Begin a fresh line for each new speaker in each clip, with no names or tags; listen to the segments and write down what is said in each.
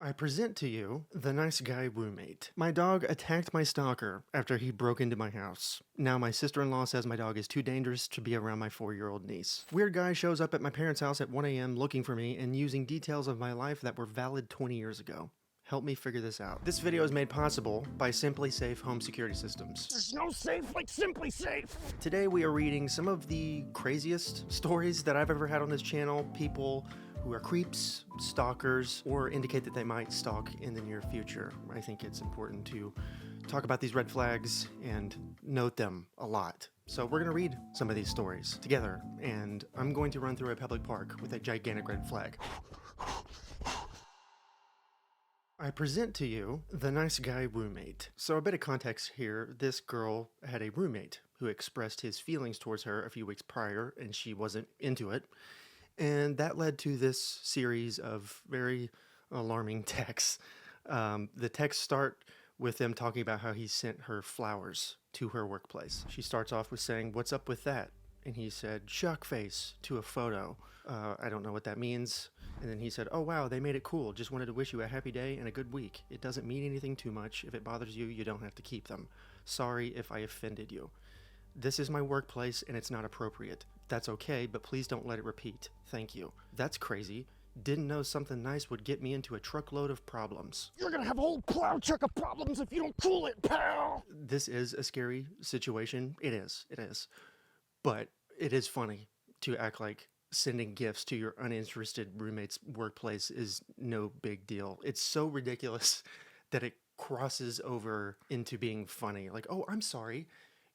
I present to you the nice guy roommate. My dog attacked my stalker after he broke into my house. Now my sister-in-law says my dog is too dangerous to be around my 4-year-old niece. Weird guy shows up at my parents' house at 1 a.m. looking for me and using details of my life that were valid 20 years ago. Help me figure this out. This video is made possible by Simply Safe Home Security Systems.
There's no safe like Simply Safe.
Today we are reading some of the craziest stories that I've ever had on this channel. People who are creeps, stalkers, or indicate that they might stalk in the near future. I think it's important to talk about these red flags and note them a lot. So we're going to read some of these stories together, and I'm going to run through a public park with a gigantic red flag. I present to you the nice guy roommate. So a bit of context here. This girl had a roommate who expressed his feelings towards her a few weeks prior, and she wasn't into it. And that led to this series of very alarming texts. The texts start with them talking about how he sent her flowers to her workplace. She starts off with saying, "What's up with that?" And he said, "Shock face," to a photo. I don't know what that means. And then he said, "Oh wow, they made it cool. Just wanted to wish you a happy day and a good week. It doesn't mean anything too much. If it bothers you, you don't have to keep them. Sorry if I offended you. This is my workplace and it's not appropriate. That's okay, but please don't let it repeat. Thank you." That's crazy. Didn't know something nice would get me into a truckload of problems.
You're gonna have a whole plow truck of problems if you don't cool it, pal.
This is a scary situation. It is. But it is funny to act like sending gifts to your uninterested roommate's workplace is no big deal. It's so ridiculous that it crosses over into being funny. Like, "Oh, I'm sorry.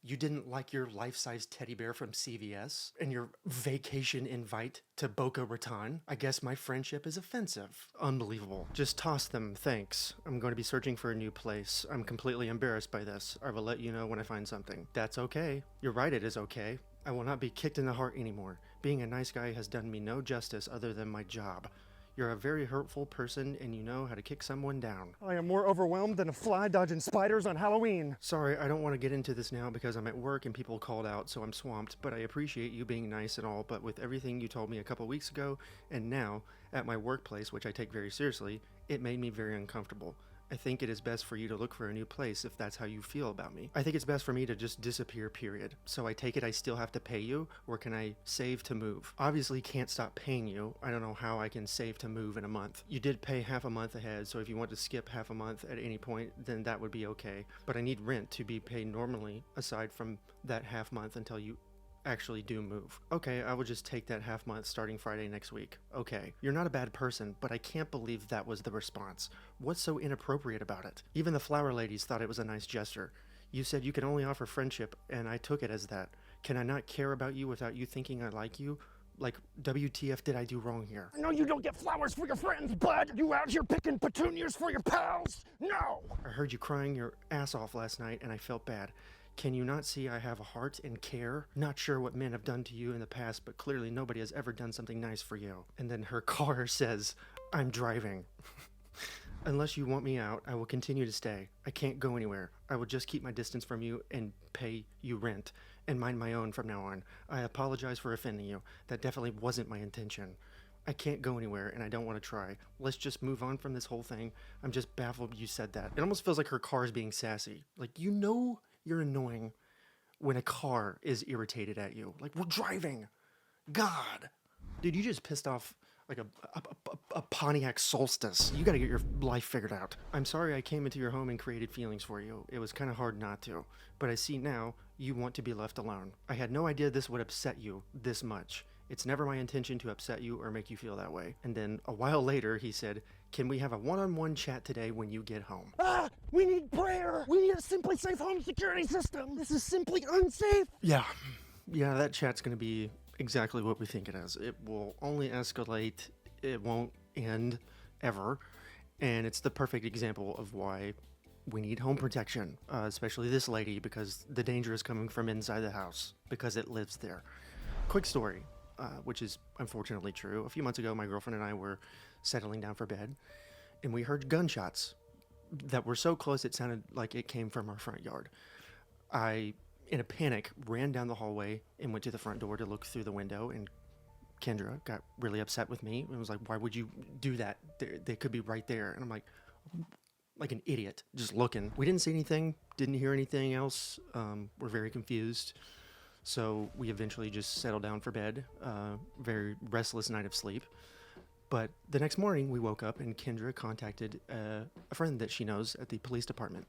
You didn't like your life-size teddy bear from CVS and your vacation invite to Boca Raton? I guess my friendship is offensive." Unbelievable. Just toss them, thanks. I'm going to be searching for a new place. I'm completely embarrassed by this. I will let you know when I find something. That's okay. You're right, it is okay. I will not be kicked in the heart anymore. Being a nice guy has done me no justice other than my job. You're a very hurtful person and you know how to kick someone down.
I am more overwhelmed than a fly dodging spiders on Halloween.
Sorry, I don't want to get into this now because I'm at work and people called out, so I'm swamped, but I appreciate you being nice and all, but with everything you told me a couple weeks ago and now at my workplace, which I take very seriously, it made me very uncomfortable. I think it is best for you to look for a new place if that's how you feel about me. I think it's best for me to just disappear, period. So I take it I still have to pay you, or can I save to move? Obviously can't stop paying you. I don't know how I can save to move in a month. You did pay half a month ahead, so if you want to skip half a month at any point, then that would be okay. But I need rent to be paid normally aside from that half month until you actually do move. Okay, I will just take that half month starting Friday next week. Okay, you're not a bad person, but I can't believe that was the response. What's so inappropriate about it? Even the flower ladies thought it was a nice gesture. You said you can only offer friendship, and I took it as that. Can I not care about you without you thinking I like you? Like, WTF did I do wrong here?
I know you don't get flowers for your friends, bud. You out here picking petunias for your pals? No!
I heard you crying your ass off last night, and I felt bad. Can you not see I have a heart and care? Not sure what men have done to you in the past, but clearly nobody has ever done something nice for you. And then her car says, "I'm driving." Unless you want me out, I will continue to stay. I can't go anywhere. I will just keep my distance from you and pay you rent, and mind my own from now on. I apologize for offending you. That definitely wasn't my intention. I can't go anywhere, and I don't want to try. Let's just move on from this whole thing. I'm just baffled you said that. It almost feels like her car is being sassy. Like, you know you're annoying when a car is irritated at you. Like, we're driving. God. Dude, you just pissed off like a Pontiac Solstice. You gotta get your life figured out. I'm sorry I came into your home and created feelings for you. It was kind of hard not to. But I see now you want to be left alone. I had no idea this would upset you this much. It's never my intention to upset you or make you feel that way. And then a while later, he said, "Can we have a one-on-one chat today when you get home?"
We need prayer. We need a Simply Safe home security system. This is simply unsafe.
Yeah, that chat's gonna be exactly what we think it is. It will only escalate. It won't end ever. And it's the perfect example of why we need home protection, especially this lady, because the danger is coming from inside the house because it lives there. Quick story. Which is unfortunately true. A few months ago, my girlfriend and I were settling down for bed, and we heard gunshots that were so close it sounded like it came from our front yard. I, in a panic, ran down the hallway and went to the front door to look through the window and Kendra got really upset with me and was like, why would you do that? They could be right there. And I'm like an idiot, just looking. We didn't see anything, didn't hear anything else. We're very confused. So we eventually just settled down for bed. Very restless night of sleep. But the next morning we woke up and Kendra contacted a friend that she knows at the police department.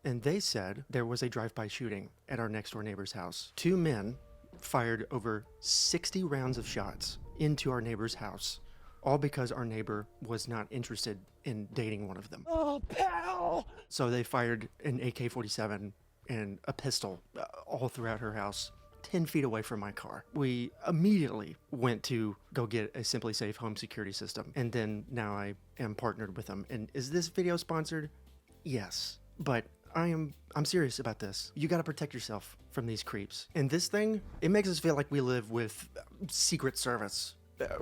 And they said there was a drive-by shooting at our next door neighbor's house. 2 men fired over 60 rounds of shots into our neighbor's house, all because our neighbor was not interested in dating one of them.
Oh, pal!
So they fired an AK-47 and a pistol all throughout her house, 10 feet away from my car. We immediately went to go get a Simply Safe home security system, and then now I am partnered with them. And is this video sponsored? Yes, but I'm serious about this. You gotta protect yourself from these creeps. And this thing, it makes us feel like we live with Secret Service.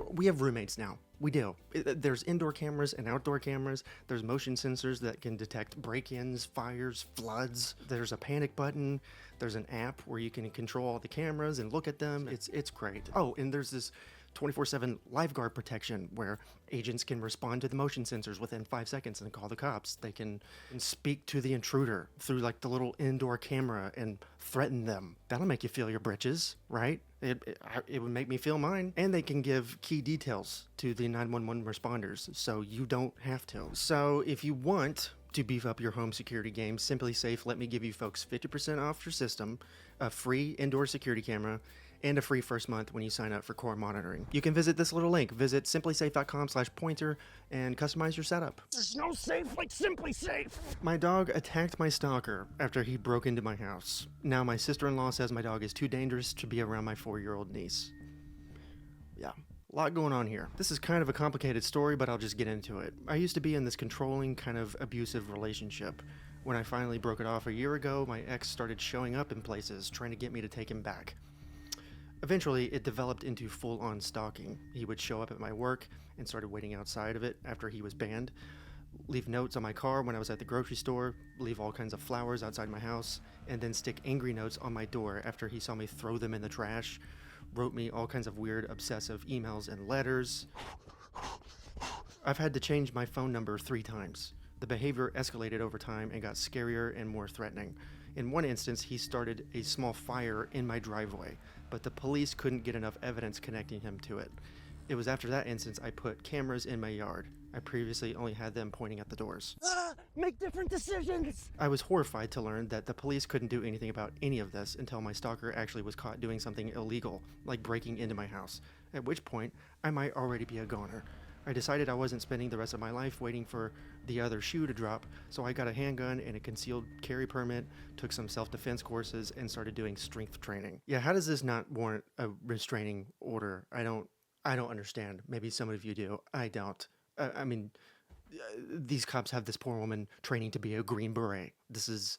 We have roommates now. We do. There's indoor cameras and outdoor cameras. There's motion sensors that can detect break-ins, fires, floods. There's a panic button. There's an app where you can control all the cameras and look at them. It's great. Oh, and there's this 24/7 lifeguard protection where agents can respond to the motion sensors within 5 seconds and call the cops. They can speak to the intruder through like the little indoor camera and threaten them. That'll make you feel your britches, right? It would make me feel mine. And they can give key details to the 911 responders so you don't have to. So if you want to beef up your home security game, Simply Safe let me give you folks 50% off your system, a free indoor security camera, and a free first month when you sign up for core monitoring. You can visit this little link. Visit simplysafe.com/poynter and customize your setup.
There's no safe like Simply Safe.
My dog attacked my stalker after he broke into my house. Now my sister-in-law says my dog is too dangerous to be around my 4-year-old niece. Yeah, a lot going on here. This is kind of a complicated story, but I'll just get into it. I used to be in this controlling, kind of abusive relationship. When I finally broke it off a year ago, my ex started showing up in places, trying to get me to take him back. Eventually, it developed into full-on stalking. He would show up at my work and started waiting outside of it after he was banned, leave notes on my car when I was at the grocery store, leave all kinds of flowers outside my house, and then stick angry notes on my door after he saw me throw them in the trash, wrote me all kinds of weird, obsessive emails and letters. I've had to change my phone number 3 times. The behavior escalated over time and got scarier and more threatening. In one instance, he started a small fire in my driveway, but the police couldn't get enough evidence connecting him to it. It was after that instance I put cameras in my yard. I previously only had them pointing at the doors.
Make different decisions.
I was horrified to learn that the police couldn't do anything about any of this until my stalker actually was caught doing something illegal, like breaking into my house, at which point I might already be a goner. I decided I wasn't spending the rest of my life waiting for the other shoe to drop, so I got a handgun and a concealed carry permit, took some self-defense courses, and started doing strength training. Yeah, how does this not warrant a restraining order? I don't understand. Maybe some of you do. I don't. I mean, these cops have this poor woman training to be a Green Beret. This is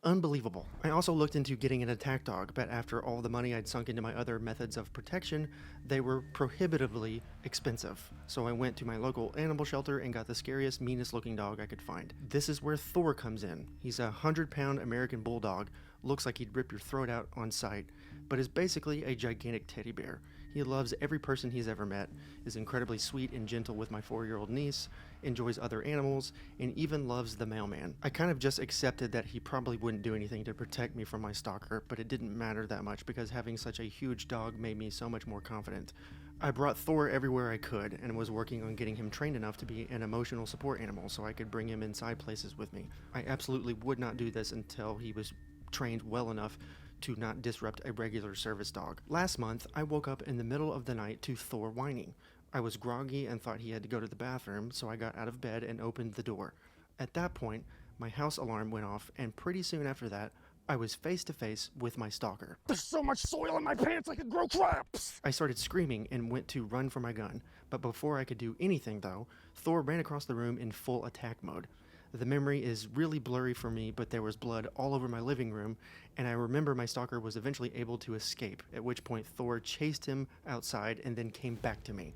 unbelievable. I also looked into getting an attack dog, but after all the money I'd sunk into my other methods of protection, they were prohibitively expensive. So I went to my local animal shelter and got the scariest, meanest looking dog I could find. This is where Thor comes in. He's a 100-pound American bulldog, looks like he'd rip your throat out on sight, but is basically a gigantic teddy bear. He loves every person he's ever met, is incredibly sweet and gentle with my 4-year-old niece, enjoys other animals, and even loves the mailman. I kind of just accepted that he probably wouldn't do anything to protect me from my stalker, but it didn't matter that much because having such a huge dog made me so much more confident. I brought Thor everywhere I could and was working on getting him trained enough to be an emotional support animal so I could bring him inside places with me. I absolutely would not do this until he was trained well enough to not disrupt a regular service dog. Last month, I woke up in the middle of the night to Thor whining. I was groggy and thought he had to go to the bathroom, so I got out of bed and opened the door. At that point, my house alarm went off, and pretty soon after that, I was face to face with my stalker.
There's so much soil in my pants I could grow crops.
I started screaming and went to run for my gun, but before I could do anything though, Thor ran across the room in full attack mode. The memory is really blurry for me, but there was blood all over my living room, and I remember my stalker was eventually able to escape, at which point Thor chased him outside and then came back to me.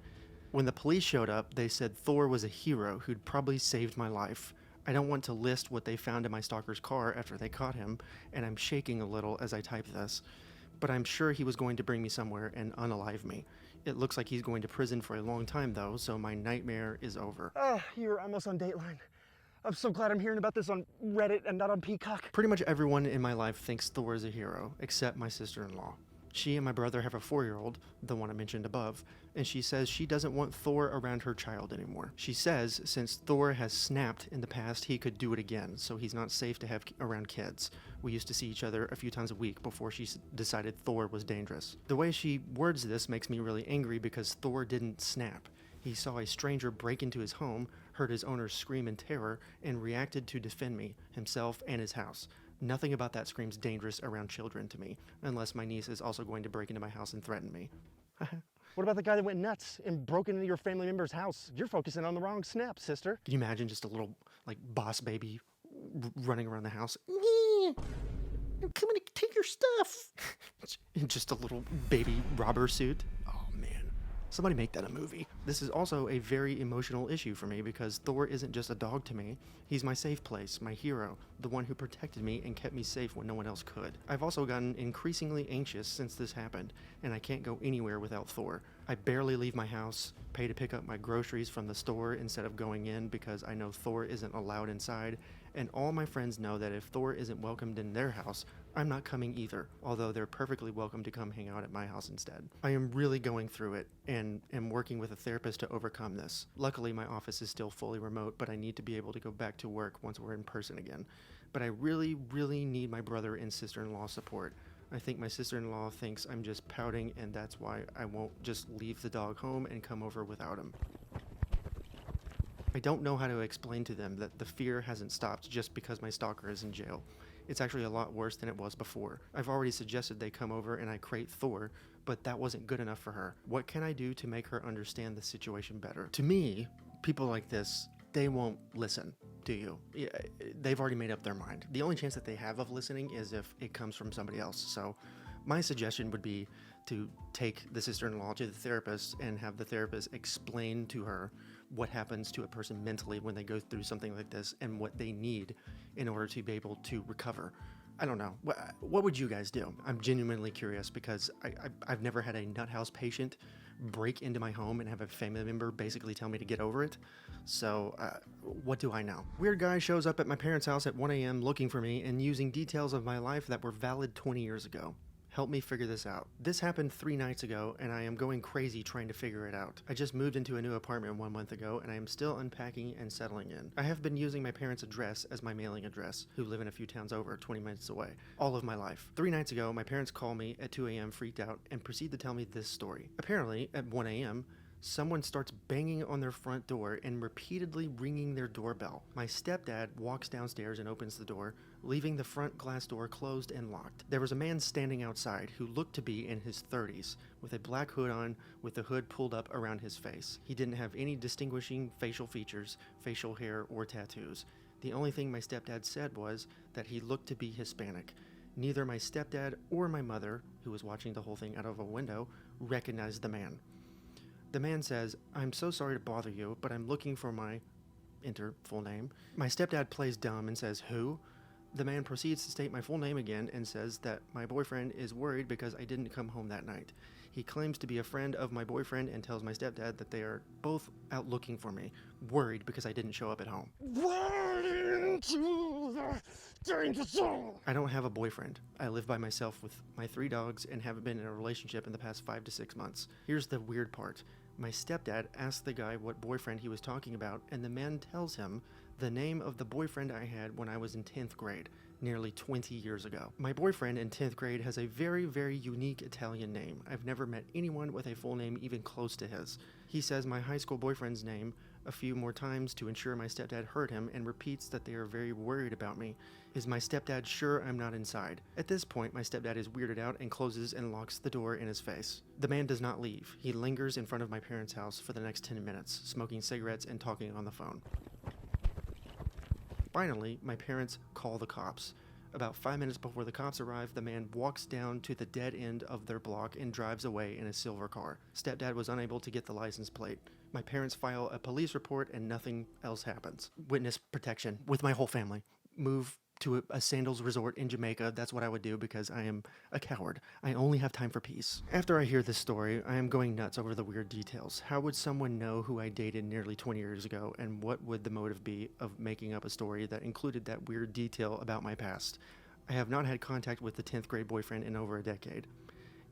When the police showed up, they said Thor was a hero who'd probably saved my life. I don't want to list what they found in my stalker's car after they caught him, and I'm shaking a little as I type this, but I'm sure he was going to bring me somewhere and unalive me. It looks like he's going to prison for a long time, though, so my nightmare is over.
You're almost on Dateline. I'm so glad I'm hearing about this on Reddit and not on Peacock.
Pretty much everyone in my life thinks Thor is a hero, except my sister-in-law. She and my brother have a 4-year-old, the one I mentioned above, and she says she doesn't want Thor around her child anymore. She says since Thor has snapped in the past, he could do it again, so he's not safe to have around kids. We used to see each other a few times a week before she decided Thor was dangerous. The way she words this makes me really angry because Thor didn't snap. He saw a stranger break into his home, heard his owner scream in terror, and reacted to defend me, himself, and his house. Nothing about that screams dangerous around children to me, unless my niece is also going to break into my house and threaten me.
What about the guy that went nuts and broke into your family member's house? You're focusing on the wrong snap, sister.
Can you imagine just a little, boss baby running around the house? I'm coming to take your stuff. In just a little baby robber suit. Oh, man. Somebody make that a movie. This is also a very emotional issue for me because Thor isn't just a dog to me. He's my safe place, my hero, the one who protected me and kept me safe when no one else could. I've also gotten increasingly anxious since this happened, and I can't go anywhere without Thor. I barely leave my house, pay to pick up my groceries from the store instead of going in because I know Thor isn't allowed inside, and all my friends know that if Thor isn't welcomed in their house, I'm not coming either, although they're perfectly welcome to come hang out at my house instead. I am really going through it and am working with a therapist to overcome this. Luckily, my office is still fully remote, but I need to be able to go back to work once we're in person again. But I really, really need my brother and sister-in-law support. I think my sister-in-law thinks I'm just pouting, and that's why I won't just leave the dog home and come over without him. I don't know how to explain to them that the fear hasn't stopped just because my stalker is in jail. It's actually a lot worse than it was before. I've already suggested they come over and I crate Thor, but that wasn't good enough for her. What can I do to make her understand the situation better? To me, people like this, they won't listen, do you? Yeah, they've already made up their mind. The only chance that they have of listening is if it comes from somebody else. So my suggestion would be to take the sister-in-law to the therapist and have the therapist explain to her what happens to a person mentally when they go through something like this and what they need in order to be able to recover. I don't know. What would you guys do? I'm genuinely curious because I've never had a nut house patient break into my home and have a family member basically tell me to get over it. So what do I know? Weird guy shows up at my parents' house at 1 a.m. looking for me and using details of my life that were valid 20 years ago. Help me figure this out. This happened 3 nights ago, and I am going crazy trying to figure it out. I just moved into a new apartment 1 month ago, and I am still unpacking and settling in. I have been using my parents' address as my mailing address, who live in a few towns over, 20 minutes away, all of my life. 3 nights ago, my parents call me at 2 a.m. freaked out and proceed to tell me this story. Apparently, at 1 a.m., someone starts banging on their front door and repeatedly ringing their doorbell. My stepdad walks downstairs and opens the door, leaving the front glass door closed and locked. There was a man standing outside who looked to be in his 30s, with a black hood on, with the hood pulled up around his face. He didn't have any distinguishing facial features, facial hair, or tattoos. The only thing my stepdad said was that he looked to be Hispanic. Neither my stepdad or my mother, who was watching the whole thing out of a window, recognized the man. The man says, "I'm so sorry to bother you, but I'm looking for my..." enter full name. My stepdad plays dumb and says, "Who?" The man proceeds to state my full name again and says that my boyfriend is worried because I didn't come home that night. He claims to be a friend of my boyfriend and tells my stepdad that they are both out looking for me, worried because I didn't show up at home.
Run into the danger zone!
I don't have a boyfriend. I live by myself with my 3 dogs and haven't been in a relationship in the past 5 to 6 months. Here's the weird part. My stepdad asked the guy what boyfriend he was talking about, and the man tells him the name of the boyfriend I had when I was in 10th grade, nearly 20 years ago. My boyfriend in 10th grade has a very, very unique Italian name. I've never met anyone with a full name even close to his. He says my high school boyfriend's name a few more times to ensure my stepdad heard him and repeats that they are very worried about me. Is my stepdad sure I'm not inside? At this point, my stepdad is weirded out and closes and locks the door in his face. The man does not leave. He lingers in front of my parents' house for the next 10 minutes, smoking cigarettes and talking on the phone. Finally, my parents call the cops. About 5 minutes before the cops arrive, the man walks down to the dead end of their block and drives away in a silver car. Stepdad was unable to get the license plate. My parents file a police report and nothing else happens. Witness protection with my whole family. Move to a sandals resort in Jamaica. That's what I would do because I am a coward. I only have time for peace. After I hear this story, I am going nuts over the weird details. How would someone know who I dated nearly 20 years ago, and what would the motive be of making up a story that included that weird detail about my past? I have not had contact with the 10th grade boyfriend in over a decade.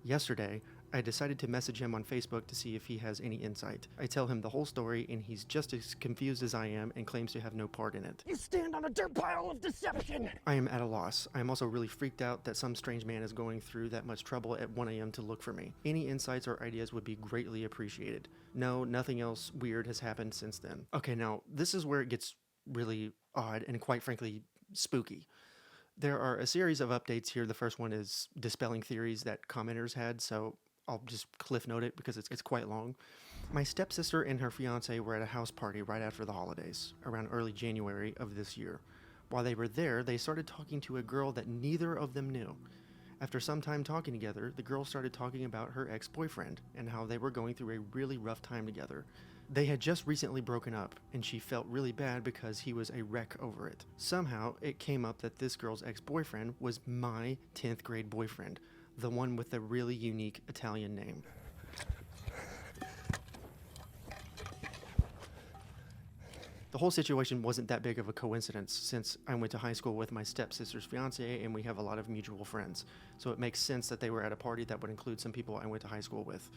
Yesterday, I decided to message him on Facebook to see if he has any insight. I tell him the whole story, and he's just as confused as I am and claims to have no part in it.
You stand on a dirt pile of deception!
I am at a loss. I am also really freaked out that some strange man is going through that much trouble at 1 a.m. to look for me. Any insights or ideas would be greatly appreciated. No, nothing else weird has happened since then. Okay, now, this is where it gets really odd and quite frankly spooky. There are a series of updates here. The first one is dispelling theories that commenters had, so I'll just cliff note it because it's quite long. My stepsister and her fiance were at a house party right after the holidays, around early January of this year. While they were there, they started talking to a girl that neither of them knew. After some time talking together, the girl started talking about her ex-boyfriend and how they were going through a really rough time together. They had just recently broken up, and she felt really bad because he was a wreck over it. Somehow, it came up that this girl's ex-boyfriend was my 10th grade boyfriend, the one with the really unique Italian name. The whole situation wasn't that big of a coincidence since I went to high school with my stepsister's fiance and we have a lot of mutual friends. So it makes sense that they were at a party that would include some people I went to high school with.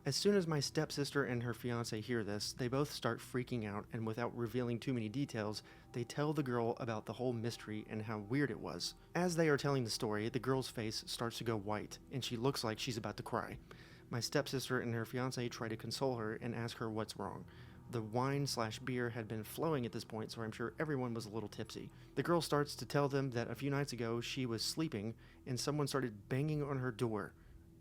As soon as my stepsister and her fiance hear this, they both start freaking out, and without revealing too many details, they tell the girl about the whole mystery and how weird it was. As they are telling the story, the girl's face starts to go white, and she looks like she's about to cry. My stepsister and her fiance try to console her and ask her what's wrong. The wine/beer had been flowing at this point, so I'm sure everyone was a little tipsy. The girl starts to tell them that a few nights ago she was sleeping and someone started banging on her door.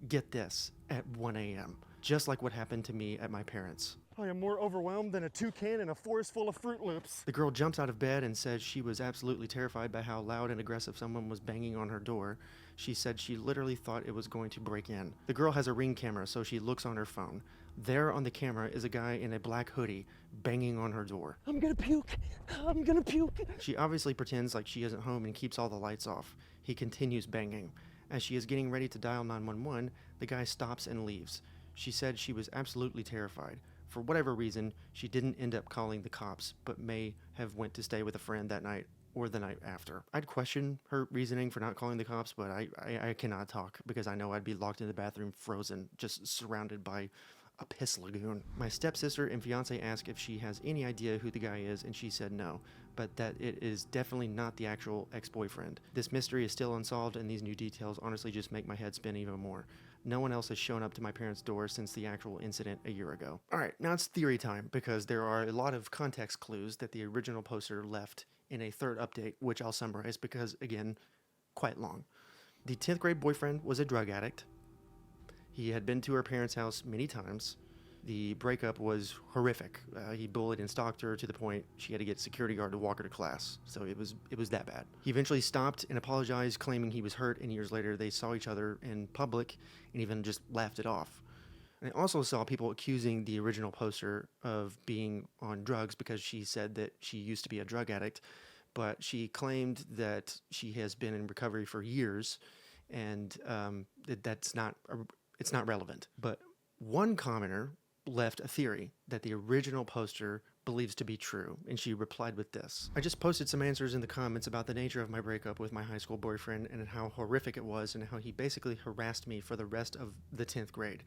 Get this, at 1 a.m. Just like what happened to me at my parents'.
I am more overwhelmed than a toucan in a forest full of Fruit Loops.
The girl jumps out of bed and says she was absolutely terrified by how loud and aggressive someone was banging on her door. She said she literally thought it was going to break in. The girl has a Ring camera, so she looks on her phone. There on the camera is a guy in a black hoodie banging on her door.
I'm gonna puke. I'm gonna puke.
She obviously pretends like she isn't home and keeps all the lights off. He continues banging. As she is getting ready to dial 911, the guy stops and leaves. She said she was absolutely terrified. For whatever reason, she didn't end up calling the cops, but may have went to stay with a friend that night or the night after. I'd question her reasoning for not calling the cops, but I cannot talk because I know I'd be locked in the bathroom frozen, just surrounded by a piss lagoon. My stepsister and fiance asked if she has any idea who the guy is, and she said no, but that it is definitely not the actual ex-boyfriend. This mystery is still unsolved, and these new details honestly just make my head spin even more. No one else has shown up to my parents' door since the actual incident a year ago. Alright, now it's theory time, because there are a lot of context clues that the original poster left in a third update, which I'll summarize because, again, quite long. The 10th grade boyfriend was a drug addict. He had been to her parents' house many times. The breakup was horrific. He bullied and stalked her to the point she had to get a security guard to walk her to class. So it was that bad. He eventually stopped and apologized, claiming he was hurt, and years later they saw each other in public and even just laughed it off. And I also saw people accusing the original poster of being on drugs because she said that she used to be a drug addict, but she claimed that she has been in recovery for years, and it's not relevant. But one commenter left a theory that the original poster believes to be true, and she replied with this. I just posted some answers in the comments about the nature of my breakup with my high school boyfriend and how horrific it was and how he basically harassed me for the rest of the 10th grade.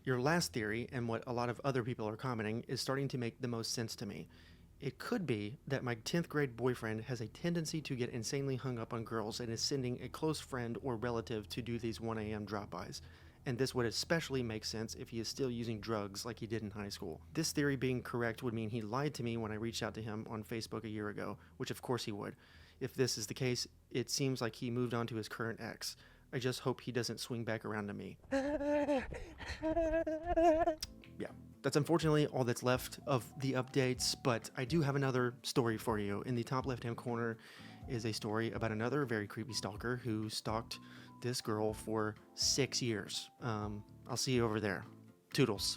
Your last theory, and what a lot of other people are commenting, is starting to make the most sense to me. It could be that my 10th grade boyfriend has a tendency to get insanely hung up on girls and is sending a close friend or relative to do these 1 a.m. drop-bys. And this would especially make sense if he is still using drugs like he did in high school. This theory being correct would mean he lied to me when I reached out to him on Facebook a year ago, which of course he would. If this is the case, it seems like he moved on to his current ex. I just hope he doesn't swing back around to me. Yeah, that's unfortunately all that's left of the updates, but I do have another story for you. In the top left-hand corner is a story about another very creepy stalker who stalked this girl for 6 years. I'll see you over there. Toodles.